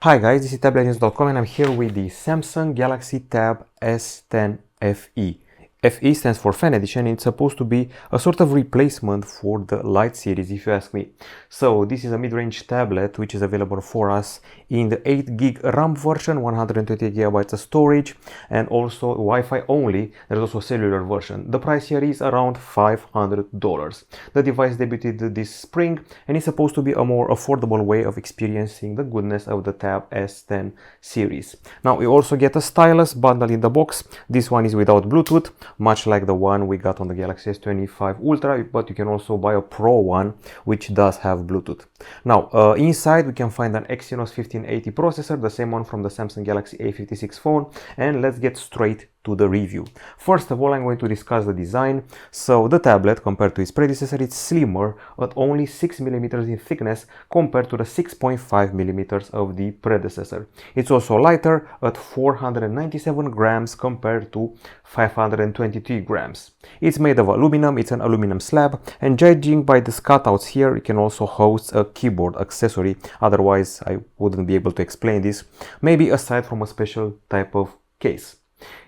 Hi guys, this is Tablet-News.com and I'm here with the Samsung Galaxy Tab S10 FE. FE stands for Fan Edition and it's supposed to be a sort of replacement for the Lite series if you ask me. So this is a mid-range tablet which is available for us in the 8GB RAM version, 128GB of storage and also Wi-Fi only. There's also a cellular version. The price here is around $500. The device debuted this spring and is supposed to be a more affordable way of experiencing the goodness of the Tab S10 series. Now we also get a stylus bundle in the box. This one is without Bluetooth, much like the one we got on the Galaxy S25 Ultra, but you can also buy a Pro one which does have Bluetooth. Now inside we can find an Exynos 1580 processor, the same one from the Samsung Galaxy A56 phone, and let's get straight to the review. First of all, I'm going to discuss the design. So the tablet, compared to its predecessor, it's slimmer at only 6mm in thickness compared to the 6.5mm of the predecessor. It's also lighter at 497 grams compared to 523 grams. It's made of aluminum, it's an aluminum slab, and judging by the cutouts here, it can also host a keyboard accessory. Otherwise, I wouldn't be able to explain this, maybe aside from a special type of case.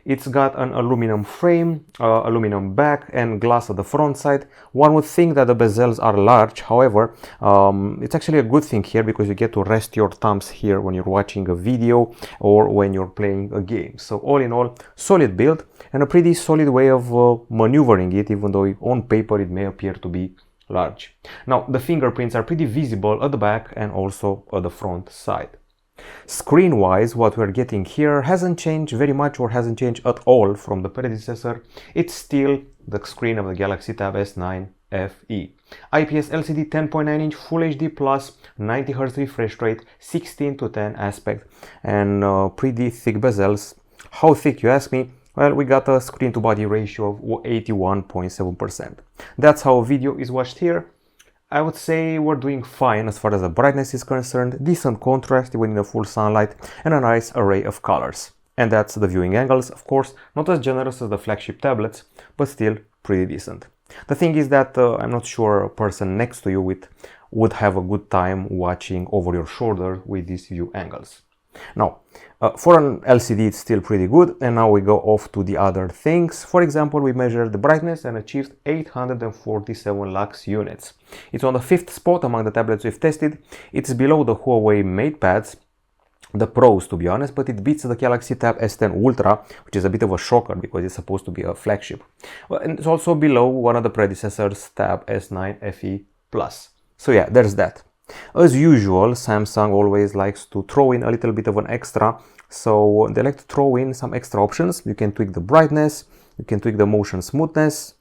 It's got an aluminum frame, aluminum back and glass at the front side. One would think that the bezels are large, however, it's actually a good thing here because you get to rest your thumbs here when you're watching a video or when you're playing a game. So all in all, solid build and a pretty solid way of maneuvering it, even though on paper it may appear to be large. Now the fingerprints are pretty visible at the back and also at the front side. Screen-wise, what we're getting here hasn't changed very much or hasn't changed at all from the predecessor. It's still the screen of the Galaxy Tab S9 FE. IPS LCD 10.9-inch Full HD Plus, 90Hz refresh rate, 16:10 aspect, and pretty thick bezels. How thick, you ask me? Well, we got a screen-to-body ratio of 81.7%. That's how video is watched here. I would say we're doing fine as far as the brightness is concerned, decent contrast even in the full sunlight, and a nice array of colors. And that's the viewing angles, of course, not as generous as the flagship tablets, but still pretty decent. The thing is that I'm not sure a person next to you would have a good time watching over your shoulder with these view angles. Now, for an LCD it's still pretty good, and now we go off to the other things. For example, we measured the brightness and achieved 847 lux units. It's on the 5th spot among the tablets we've tested. It's below the Huawei MatePads, the Pros to be honest, but it beats the Galaxy Tab S10 Ultra, which is a bit of a shocker because it's supposed to be a flagship. Well, and it's also below one of the predecessors, Tab S9 FE Plus. So yeah, there's that. As usual, Samsung always likes to throw in a little bit of an extra, so they like to throw in some extra options. You can tweak the brightness, you can tweak the motion smoothness,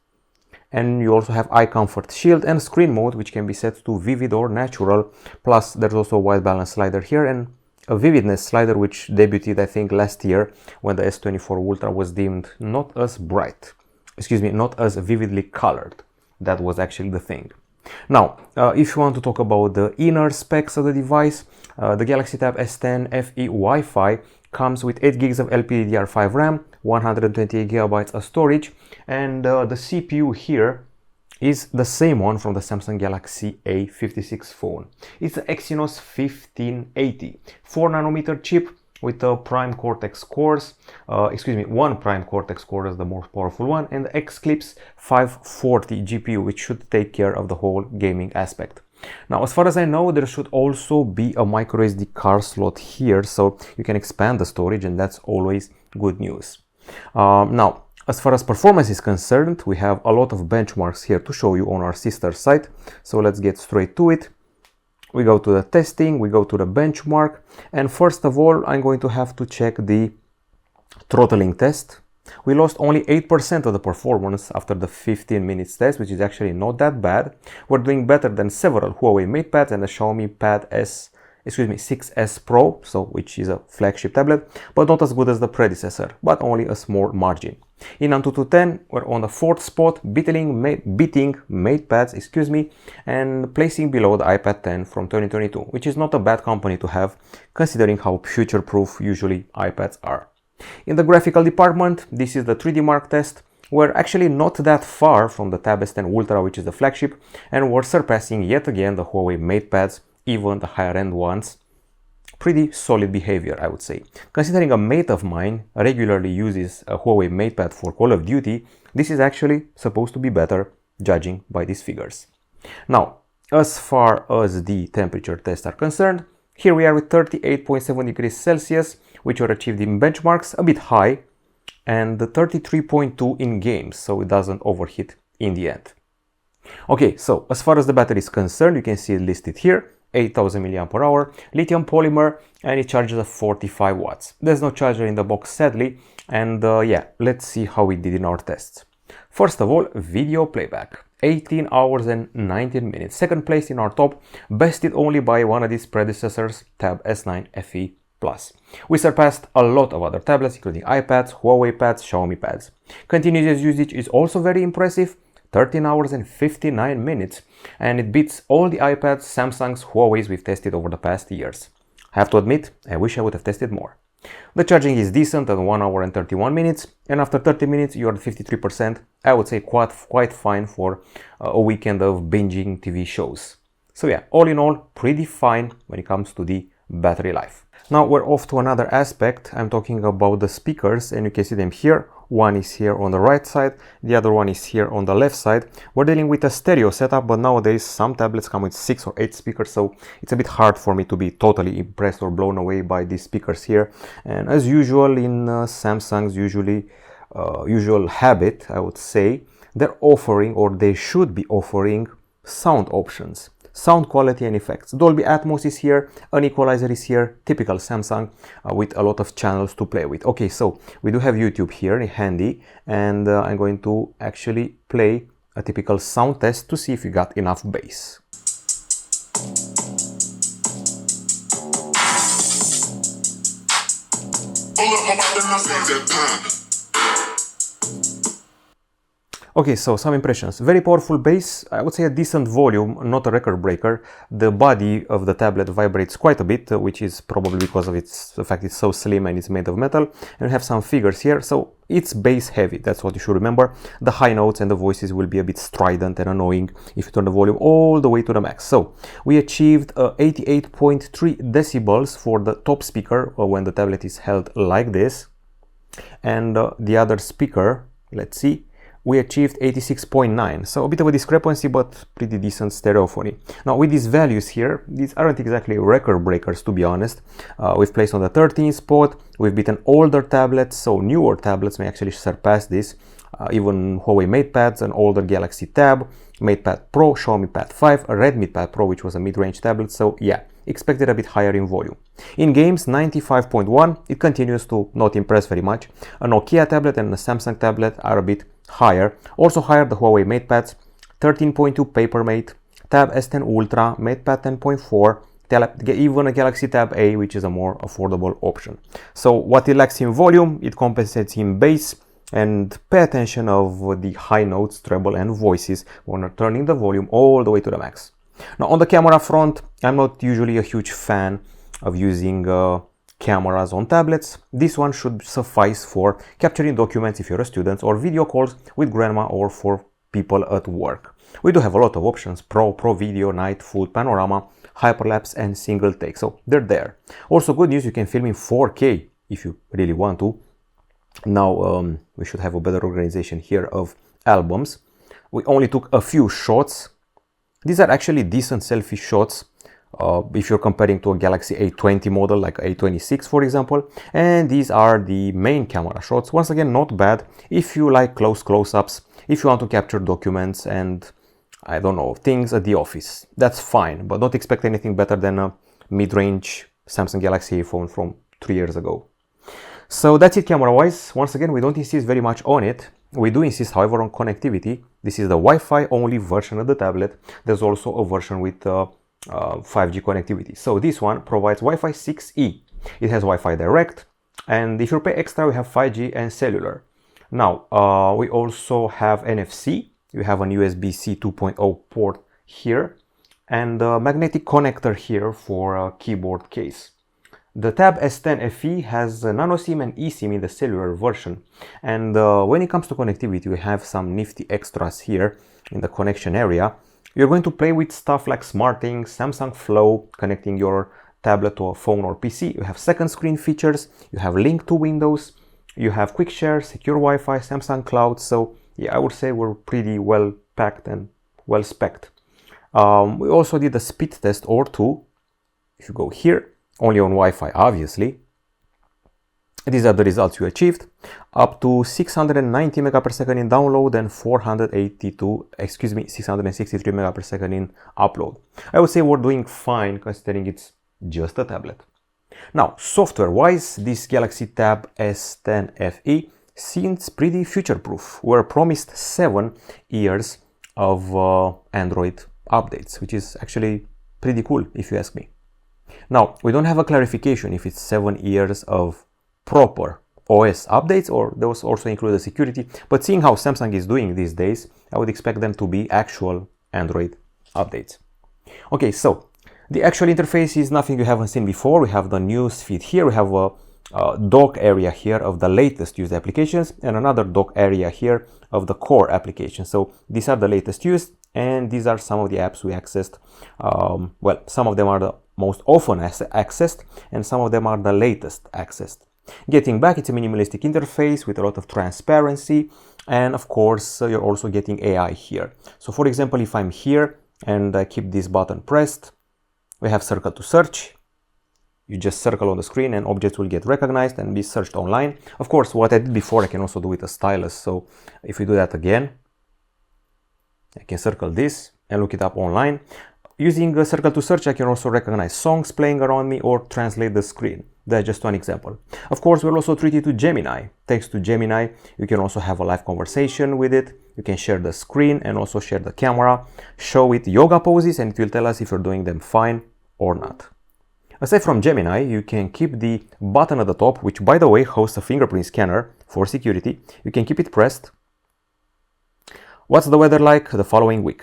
and you also have eye comfort shield and screen mode, which can be set to vivid or natural. Plus there's also a white balance slider here and a vividness slider, which debuted I think last year when the S24 Ultra was deemed not as bright, not as vividly colored. That was actually the thing. Now, if you want to talk about the inner specs of the device, the Galaxy Tab S10 FE Wi-Fi comes with 8GB of LPDDR5 RAM, 128GB of storage, and the CPU here is the same one from the Samsung Galaxy A56 phone. It's the Exynos 1580, 4nm chip with a Prime Cortex cores, one Prime Cortex core is the most powerful one, and the Xclipse 540 GPU, which should take care of the whole gaming aspect. Now, as far as I know, there should also be a microSD card slot here, so you can expand the storage, and that's always good news. Now, as far as performance is concerned, we have a lot of benchmarks here to show you on our sister site, so let's get straight to it. We go to the testing, we go to the benchmark, and first of all, I'm going to have to check the throttling test. We lost only 8% of the performance after the 15 minutes test, which is actually not that bad. We're doing better than several Huawei MatePads and the Xiaomi Pad 6S Pro, so which is a flagship tablet, but not as good as the predecessor, but only a small margin. In Antutu 10, we're on the 4th spot, beating MatePads, and placing below the iPad 10 from 2022, which is not a bad company to have, considering how future-proof usually iPads are. In the graphical department, this is the 3D Mark test. We're actually not that far from the Tab S10 Ultra, which is the flagship, and we're surpassing yet again the Huawei MatePads, even the higher-end ones, pretty solid behavior, I would say. Considering a mate of mine regularly uses a Huawei MatePad for Call of Duty, this is actually supposed to be better, judging by these figures. Now, as far as the temperature tests are concerned, here we are with 38.7 degrees Celsius, which were achieved in benchmarks, a bit high, and 33.2 in games, so it doesn't overheat in the end. Okay, so as far as the battery is concerned, you can see it listed here, 8000 mAh, lithium polymer, and it charges at 45 watts. There's no charger in the box, sadly, and yeah, let's see how we did in our tests. First of all, video playback, 18 hours and 19 minutes. Second place in our top, bested only by one of its predecessors, Tab S9 FE Plus. We surpassed a lot of other tablets, including iPads, Huawei pads, Xiaomi pads. Continuous usage is also very impressive, 13 hours and 59 minutes, and it beats all the iPads, Samsungs, Huawei's we've tested over the past years. I have to admit, I wish I would have tested more. The charging is decent at 1 hour and 31 minutes, and after 30 minutes you're at 53%. I would say quite fine for a weekend of binging TV shows. So yeah, all in all, pretty fine when it comes to the battery life. Now we're off to another aspect. I'm talking about the speakers, and you can see them here. One is here on the right side, the other one is here on the left side. We're dealing with a stereo setup, but nowadays some tablets come with 6 or 8 speakers, so it's a bit hard for me to be totally impressed or blown away by these speakers here. And as usual in Samsung's usual habit, I would say, they're offering, or they should be offering, sound options. Sound quality and effects. Dolby Atmos is here, an equalizer is here, typical Samsung, with a lot of channels to play with. Okay, so we do have YouTube here handy, and I'm going to actually play a typical sound test to see if we got enough bass. Okay, so some impressions. Very powerful bass, I would say a decent volume, not a record breaker. The body of the tablet vibrates quite a bit, which is probably because of the fact it's so slim and it's made of metal. And we have some figures here, so it's bass heavy, that's what you should remember. The high notes and the voices will be a bit strident and annoying if you turn the volume all the way to the max. So we achieved 88.3 decibels for the top speaker when the tablet is held like this. And the other speaker, let's see, we achieved 86.9, so a bit of a discrepancy, but pretty decent stereophony. Now with these values here, these aren't exactly record breakers, to be honest. We've placed on the 13th spot, we've beaten older tablets, so newer tablets may actually surpass this. Even Huawei MatePads, an older Galaxy Tab, MatePad Pro, Xiaomi Pad 5, a Redmi Pad Pro, which was a mid-range tablet, so yeah, expected a bit higher in volume. In games, 95.1, it continues to not impress very much. A Nokia tablet and a Samsung tablet are a bit higher. Also higher the Huawei MatePads, 13.2 Papermate, Tab S10 Ultra, MatePad 10.4, even a Galaxy Tab A, which is a more affordable option. So what it lacks in volume, it compensates in bass. And pay attention of the high notes, treble and voices when turning the volume all the way to the max. Now on the camera front, I'm not usually a huge fan of using cameras on tablets. This one should suffice for capturing documents if you're a student, or video calls with grandma, or for people at work. We do have a lot of options: Pro Video, Night, Full Panorama, Hyperlapse and Single Take, so they're there. Also good news, you can film in 4K if you really want to. Now we should have a better organization here of albums. We only took a few shots. These are actually decent selfie shots if you're comparing to a Galaxy A20 model like A26 for example, and these are the main camera shots. Once again, not bad if you like close-ups, if you want to capture documents and I don't know, things at the office. That's fine, but don't expect anything better than a mid-range Samsung Galaxy phone from 3 years ago. So that's it camera-wise. Once again, we don't insist very much on it. We do insist, however, on connectivity. This is the Wi-Fi only version of the tablet. There's also a version with 5G connectivity. So this one provides Wi-Fi 6E. It has Wi-Fi Direct, and if you pay extra, we have 5G and cellular. Now, we also have NFC. You have an USB-C 2.0 port here, and a magnetic connector here for a keyboard case. The Tab S10 FE has nano SIM and eSIM in the cellular version, and when it comes to connectivity, we have some nifty extras here in the connection area. You're going to play with stuff like SmartThings, Samsung Flow, connecting your tablet to a phone or PC. You have second screen features, you have link to Windows, you have quick share, secure Wi-Fi, Samsung Cloud. So yeah, I would say we're pretty well packed and well spec'd. We also did a speed test or two. If you go here, only on Wi-Fi, obviously. These are the results you achieved. Up to 690 megapsecond in download and 663 megapsecond in upload. I would say we're doing fine considering it's just a tablet. Now, software-wise, this Galaxy Tab S10 FE seems pretty future-proof. We're promised 7 years of Android updates, which is actually pretty cool if you ask me. Now, we don't have a clarification if it's 7 years of proper OS updates or those also include the security, but seeing how Samsung is doing these days, I would expect them to be actual Android updates. Okay, so the actual interface is nothing you haven't seen before. We have the news feed here, we have a dock area here of the latest used applications and another dock area here of the core applications. So these are the latest used and these are some of the apps we accessed. Well, some of them are the most often accessed and some of them are the latest accessed. Getting back, it's a minimalistic interface with a lot of transparency and of course you're also getting AI here. So for example, if I'm here and I keep this button pressed, we have circle to search. You just circle on the screen and objects will get recognized and be searched online. Of course, what I did before I can also do with a stylus. So if we do that again, I can circle this and look it up online. Using a circle to search, I can also recognize songs playing around me or translate the screen. That's just one example. Of course, we'll also treat it to Gemini. Thanks to Gemini, you can also have a live conversation with it. You can share the screen and also share the camera, show it yoga poses, and it will tell us if you're doing them fine or not. Aside from Gemini, you can keep the button at the top, which by the way hosts a fingerprint scanner for security. You can keep it pressed. What's the weather like the following week?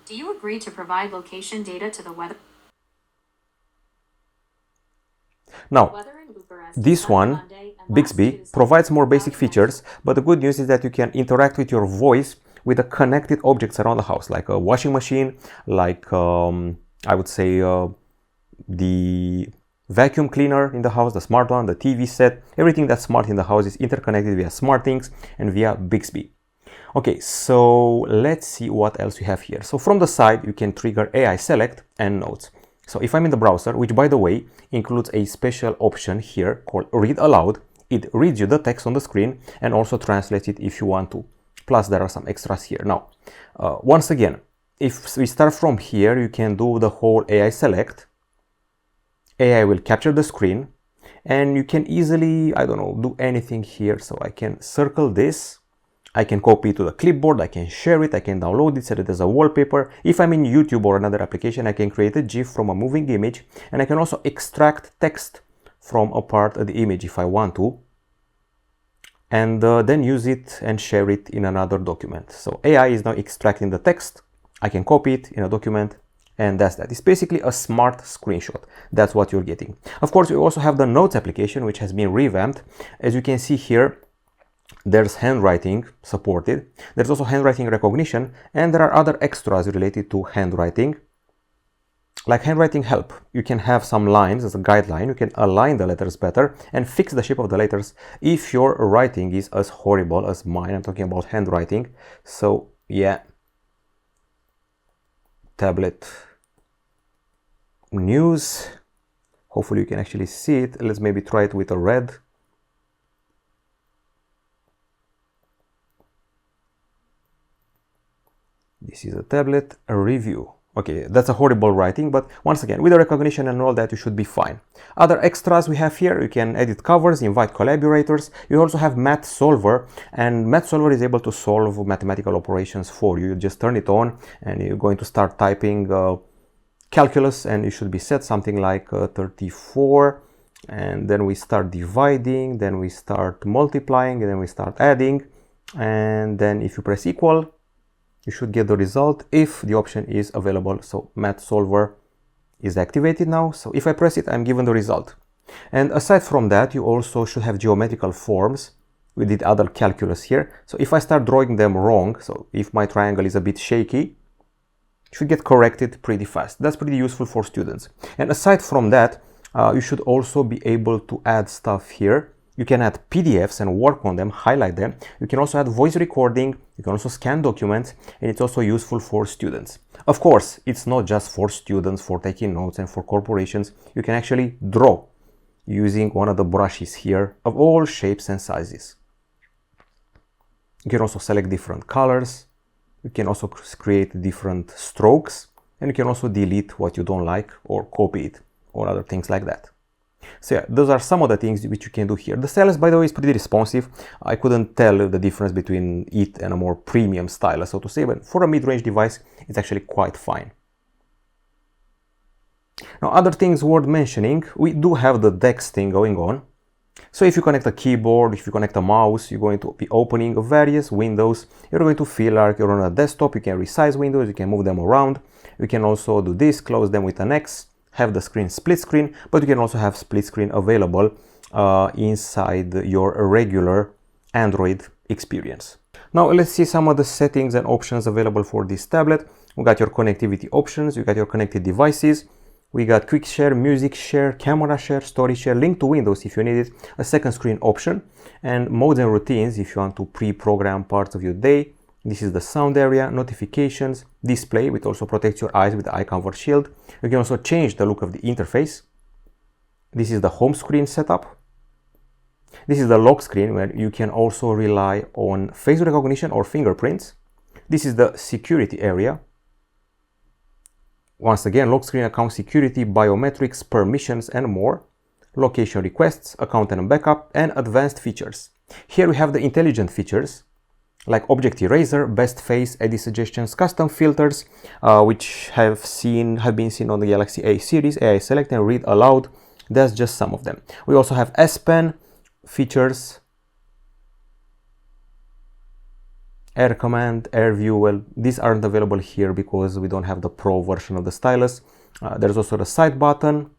Do you agree to provide location data to the weather? Now, this one, Bixby, provides more basic features, but the good news is that you can interact with your voice with the connected objects around the house, like a washing machine, like I would say the vacuum cleaner in the house, the smart one, the TV set, everything that's smart in the house is interconnected via SmartThings and via Bixby. Okay, so let's see what else we have here. So from the side, you can trigger AI select and notes. So if I'm in the browser, which by the way includes a special option here called read aloud, it reads you the text on the screen and also translates it if you want to. Plus there are some extras here. Now, once again, if we start from here, you can do the whole AI select. AI will capture the screen and you can easily, I don't know, do anything here. So I can circle this. I can copy it to the clipboard, I can share it, I can download it, set it as a wallpaper. If I'm in YouTube or another application, I can create a GIF from a moving image and I can also extract text from a part of the image if I want to and then use it and share it in another document. So AI is now extracting the text, I can copy it in a document and that's that. It's basically a smart screenshot. That's what you're getting. Of course, we also have the Notes application which has been revamped. As you can see here, there's handwriting supported, there's also handwriting recognition, and there are other extras related to handwriting, like handwriting help. You can have some lines as a guideline, you can align the letters better and fix the shape of the letters if your writing is as horrible as mine. I'm talking about handwriting. So yeah, Tablet-News. Hopefully you can actually see it. Let's maybe try it with a red. This is a tablet review. Okay, that's a horrible writing, but once again, with the recognition and all that, you should be fine. Other extras we have here, you can edit covers, invite collaborators. You also have Math Solver, and Math Solver is able to solve mathematical operations for you. You just turn it on and you're going to start typing calculus and you should be set something like 34. And then we start dividing, then we start multiplying, and then we start adding. And then if you press equal, you should get the result if the option is available. So Math Solver is activated now. So if I press it, I'm given the result. And aside from that, you also should have geometrical forms. We did other calculus here. So if I start drawing them wrong, so if my triangle is a bit shaky, should get corrected pretty fast. That's pretty useful for students. And aside from that, you should also be able to add stuff here. You can add PDFs and work on them, highlight them. You can also add voice recording. You can also scan documents, and it's also useful for students. Of course, it's not just for students, for taking notes and for corporations. You can actually draw using one of the brushes here of all shapes and sizes. You can also select different colors. You can also create different strokes, and you can also delete what you don't like or copy it or other things like that. So yeah, those are some of the things which you can do here. The stylus, by the way, is pretty responsive. I couldn't tell the difference between it and a more premium stylus, so to say, but for a mid-range device, it's actually quite fine. Now, other things worth mentioning, we do have the DeX thing going on. So if you connect a keyboard, if you connect a mouse, you're going to be opening various windows. You're going to feel like you're on a desktop. You can resize windows, you can move them around. You can also do this, close them with an X, have the screen split screen, but you can also have split screen available inside your regular Android experience. Now let's see some of the settings and options available for this tablet. We got your connectivity options, you got your connected devices, we got quick share, music share, camera share, story share, link to Windows if you need it, a second screen option, and modes and routines if you want to pre-program parts of your day. This is the sound area, notifications, display, which also protects your eyes with the eye comfort shield. You can also change the look of the interface. This is the home screen setup. This is the lock screen where you can also rely on face recognition or fingerprints. This is the security area. Once again, lock screen, account security, biometrics, permissions, and more. Location requests, account and backup, and advanced features. Here we have the intelligent features, like object eraser, best face, edit suggestions, custom filters, which have been seen on the Galaxy A series, AI select and read aloud. That's just some of them. We also have S10 features, air command, air view. Well, these aren't available here because we don't have the Pro version of the stylus. There's also the side button,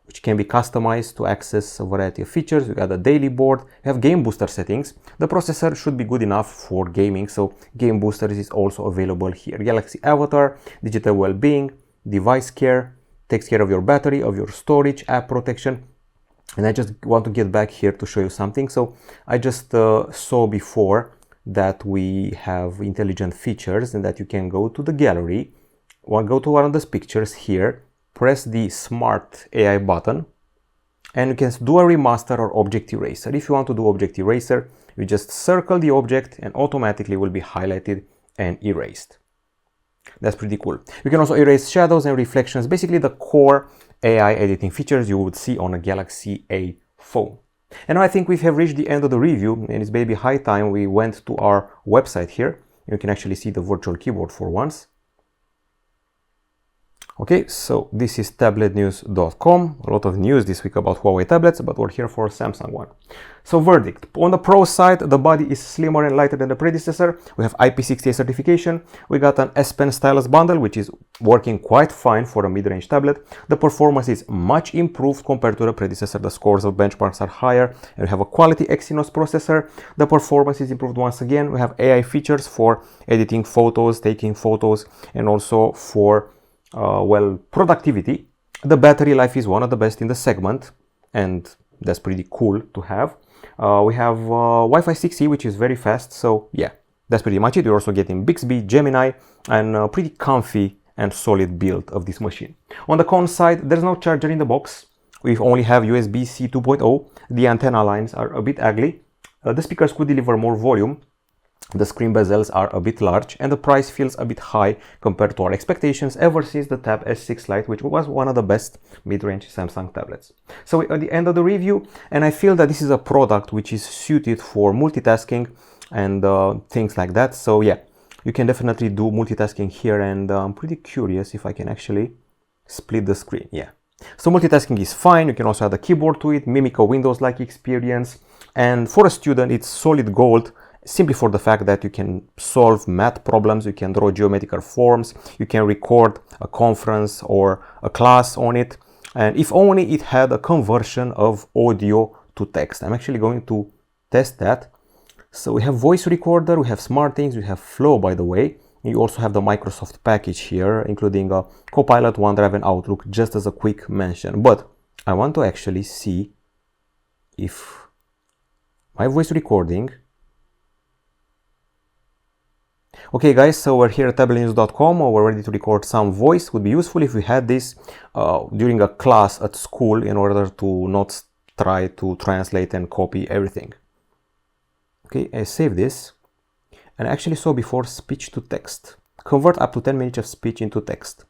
which can be customized to access a variety of features. We got the daily board, we have game booster settings. The processor should be good enough for gaming, so game boosters is also available here. Galaxy Avatar, digital well-being, device care, takes care of your battery, of your storage, app protection. And I just want to get back here to show you something. So I just saw before that we have intelligent features and that you can go to the gallery, go to one of those pictures here, press the Smart AI button, and you can do a remaster or object eraser. If you want to do object eraser, you just circle the object and automatically will be highlighted and erased. That's pretty cool. You can also erase shadows and reflections, basically the core AI editing features you would see on a Galaxy A phone. And now I think we have reached the end of the review, and it's maybe high time we went to our website here. You can actually see the virtual keyboard for once. Okay, so this is Tablet-News.com. A lot of news this week about Huawei tablets, but we're here for a Samsung one. So verdict. On the Pro side, the body is slimmer and lighter than the predecessor. We have IP68 certification. We got an S Pen stylus bundle, which is working quite fine for a mid-range tablet. The performance is much improved compared to the predecessor. The scores of benchmarks are higher, and we have a quality Exynos processor. The performance is improved once again. We have AI features for editing photos, taking photos, and also for productivity. The battery life is one of the best in the segment, and that's pretty cool to have. We have Wi-Fi 6E, which is very fast, so yeah, that's pretty much it. You're also getting Bixby, Gemini, and a pretty comfy and solid build of this machine. On the con side, there's no charger in the box. We only have USB-C 2.0. The antenna lines are a bit ugly. The speakers could deliver more volume. The screen bezels are a bit large, and the price feels a bit high compared to our expectations ever since the Tab S6 Lite, which was one of the best mid-range Samsung tablets. So we're at the end of the review, and I feel that this is a product which is suited for multitasking and things like that. So yeah, you can definitely do multitasking here, and I'm pretty curious if I can actually split the screen. Yeah. So multitasking is fine. You can also add a keyboard to it, mimic a Windows-like experience. And for a student, it's solid gold, simply for the fact that you can solve math problems, you can draw geometrical forms, you can record a conference or a class on it. And if only it had a conversion of audio to text. I'm actually going to test that. So we have voice recorder, we have SmartThings, we have Flow, by the way. You also have the Microsoft package here, including Copilot, OneDrive, and Outlook, just as a quick mention. But I want to actually see if my voice recording. Okay guys, so we're here at Tablet-News.com. We're ready to record some voice. Would be useful if we had this during a class at school in order to not try to translate and copy everything. Okay, I save this. And I actually saw before speech to text. Convert up to 10 minutes of speech into text.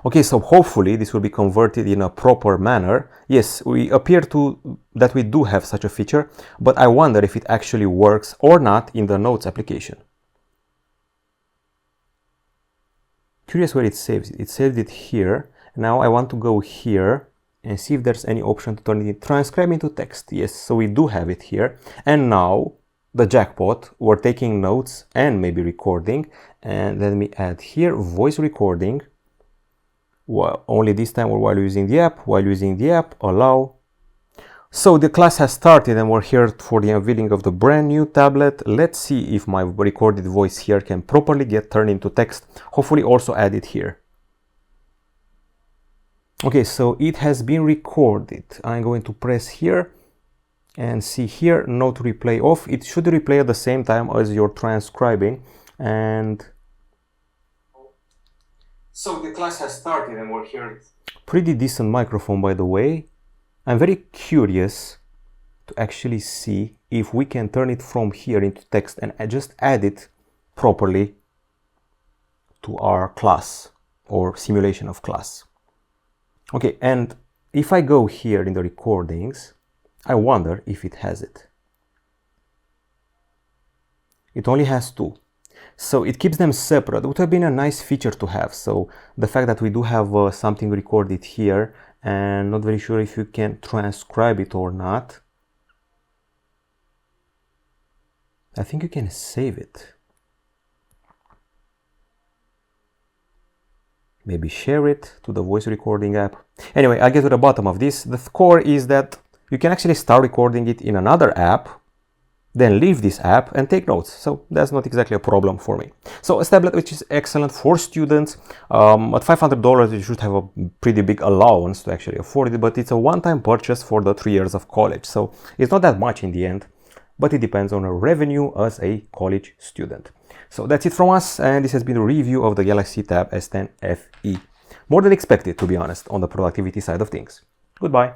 Okay, so hopefully this will be converted in a proper manner. Yes, we appear to that we do have such a feature, but I wonder if it actually works or not in the Notes application. Curious where it saves it. It saved it here. Now I want to go here and see if there's any option to turn it in, transcribe into text. Yes, so we do have it here. And now the jackpot, we're taking notes and maybe recording. And let me add here voice recording. Well, only this time while using the app, allow. So the class has started and we're here for the unveiling of the brand new tablet. Let's see if my recorded voice here can properly get turned into text. Hopefully also add it here. Okay, so it has been recorded. I'm going to press here and see here, note replay off. It should replay at the same time as you're transcribing. And so the class has started and we're here. Pretty decent microphone, by the way. I'm very curious to actually see if we can turn it from here into text and just add it properly to our class or simulation of class. Okay, and if I go here in the recordings, I wonder if it has it. It only has 2. So it keeps them separate. It would have been a nice feature to have. So the fact that we do have something recorded here and not very sure if you can transcribe it or not. I think you can save it. Maybe share it to the voice recording app. Anyway, I get to the bottom of this. The core is that you can actually start recording it in another app, then leave this app and take notes. So that's not exactly a problem for me. So a tablet which is excellent for students. At $500 you should have a pretty big allowance to actually afford it, but it's a one-time purchase for the 3 years of college. So it's not that much in the end, but it depends on our revenue as a college student. So that's it from us, and this has been a review of the Galaxy Tab S10 FE. More than expected, to be honest, on the productivity side of things. Goodbye.